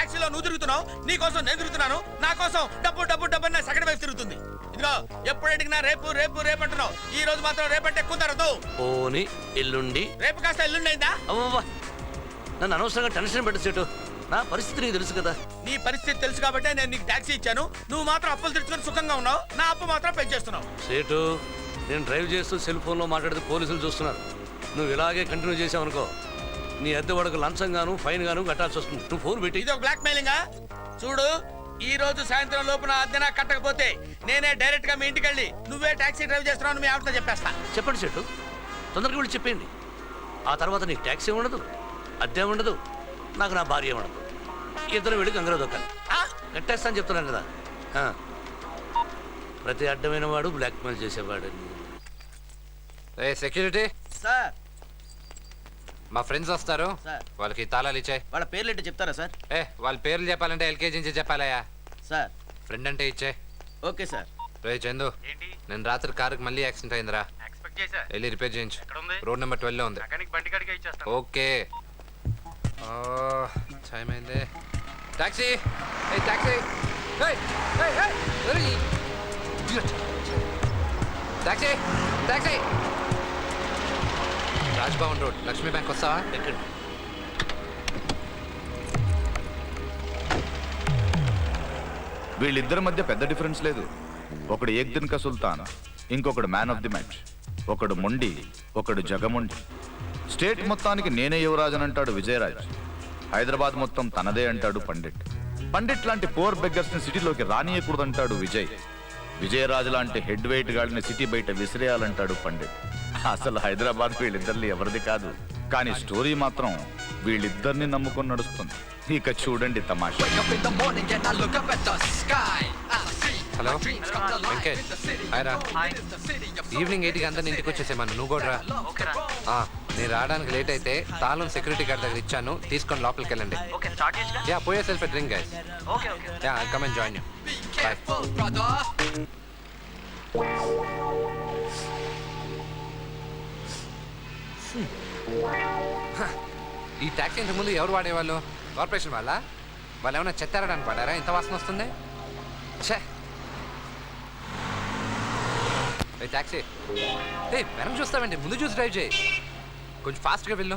టాక్సీలో నువ్వు తిరుగుతున్నావు, నీ కోసం నేను తిరుగుతున్నాను, నా కోసం డబ్బు డబ్బు డబ్బు నా సెకండ్ వైపు తిరుగుతుంది. ఇదిగో ఎప్పుడు అడిగినా రేపు రేపు రేపు అంటున్నావు. ఈ రోజు మాత్రం రేపంటే కుదరదు. పోనీ ఎల్లుండి. రేపు కాస్త ఎల్లుండి అయిందా? అవ్వ, నన్ను అనవసరంగా టెన్షన్ పెట్టు సేటు. నా పరిస్థితి నీకు తెలుసు కదా. నీ పరిస్థితి తెలుసు కాబట్టి నేను నీకు టాక్సీ ఇచ్చాను. నువ్వు మాత్రం అప్పులు తెచ్చుకొని సుఖంగా ఉన్నావు, నా అప్పు మాత్రం పే చేస్తున్నావు. సేటు, నేను డ్రైవ్ చేస్తూ సెల్ ఫోన్లో మాట్లాడితే పోలీసులు చూస్తున్నారు. నువ్వు ఇలాగే కంటిన్యూ చేసావనుకో, నీ అద్దె వాడకు లంచం గాను ఫైన్ గాను కట్టాల్సి వస్తుంది. నువ్వు ఫోన్ పెట్టి. ఇది ఒక బ్లాక్ మెయిలింగా? చూడు, ఈ రోజు సాయంత్రం లోపున అద్దె నాకు కట్టకపోతే నేనే డైరెక్ట్ గా మీ ఇంటికి వెళ్ళి నువ్వే టాక్సీ డ్రైవ్ చేస్తున్నావు మీ ఆవిడతో చెప్పేస్తా. చెప్పండి సేటు, తొందరగా వెళ్ళి చెప్పేయండి. ఆ తర్వాత నీకు ట్యాక్సీ ఉండదు, అద్దె ఉండదు, నాకు నా భార్య ఉండదు. ఇద్దరు వెళ్ళి గంగలో దొక్కాలి. కట్టేస్తా అని చెప్తున్నాను కదా. ప్రతి అడ్డమైన వాడు బ్లాక్మెయిల్ చేసేవాడు. సెక్యూరిటీ సార్, మా ఫ్రెండ్స్ వస్తారు, వాళ్ళకి తాళాలు ఇచ్చాయి. వాళ్ళ పేర్లు ఏంటో చెప్తారా సార్? వాళ్ళ పేర్లు చెప్పాలంటే ఎల్కేజీ నుంచి చెప్పాలయా సార్. ఫ్రెండ్ అంటే ఇచ్చే. Okay sir. రే చందు, నేను రాత్రి కారుకి మళ్ళీ యాక్సిడెంట్ అయిందిరా, వెళ్ళి రిపేర్ చేయించు. రోడ్ నెంబర్ 12 లో ఉంది. ఓకే. టైం అయింది. Taxi, taxi, taxi, taxi. Raj Bhavan road, Lakshmi bank వస్తావా? ఎక్కండి. వీళ్ళిద్దరి మధ్య పెద్ద డిఫరెన్స్ లేదు. ఒకడు ఏక్ దిన్ కా సుల్తాన్, ఇంకొకడు మ్యాన్ ఆఫ్ ది మ్యాచ్. ఒకడు మొండి, ఒకడు జగమొండి. స్టేట్ మొత్తానికి నేనే యువరాజన్ అంటాడు విజయరాజ్. హైదరాబాద్ మొత్తం తనదే అంటాడు పండిట్. పండిట్ లాంటి పోర్ బెగ్గర్స్ ని సిటీలోకి రానియకూడదంటాడు విజయ్. విజయరాజు లాంటి హెడ్ వెయిట్ గాడిని సిటీ బయట విసిరేయాలంటాడు పండిట్. అసలు హైదరాబాద్ వీళ్ళిద్దరిని ఎవరిది కాదు, కానీ స్టోరీ మాత్రం వీళ్ళిద్దరిని నమ్ముకొని నడుస్తుంది. ఇక చూడండి తమాషా. హలో వెంకట్, హాయ్ రా. ఈవినింగ్ 8కి అందరిని ఇంటికి వచ్చేసేమన్నా, నువ్వు కూడా రా. నేను రావడానికి లేట్ అయితే తాళం సెక్యూరిటీ గార్డ్ దగ్గర ఇచ్చాను, తీసుకొని లోపలికి వెళ్ళండి. యా, పోయే self drink guys. Yeah, I come and join you. Bye. ఈ ట్యాక్సీ ఇంతకు ముందు ఎవరు వాడేవాళ్ళు? కార్పొరేషన్ వాళ్ళ? వాళ్ళు ఏమైనా చెత్తారడానికి పడారా? ఇంత వాసన వస్తుంది. ఛే, ట్యాక్సీ, వెనక చూస్తామండి, ముందు చూసి డ్రైవ్ చేయి. కొంచెం ఫాస్ట్గా వెళ్ళు.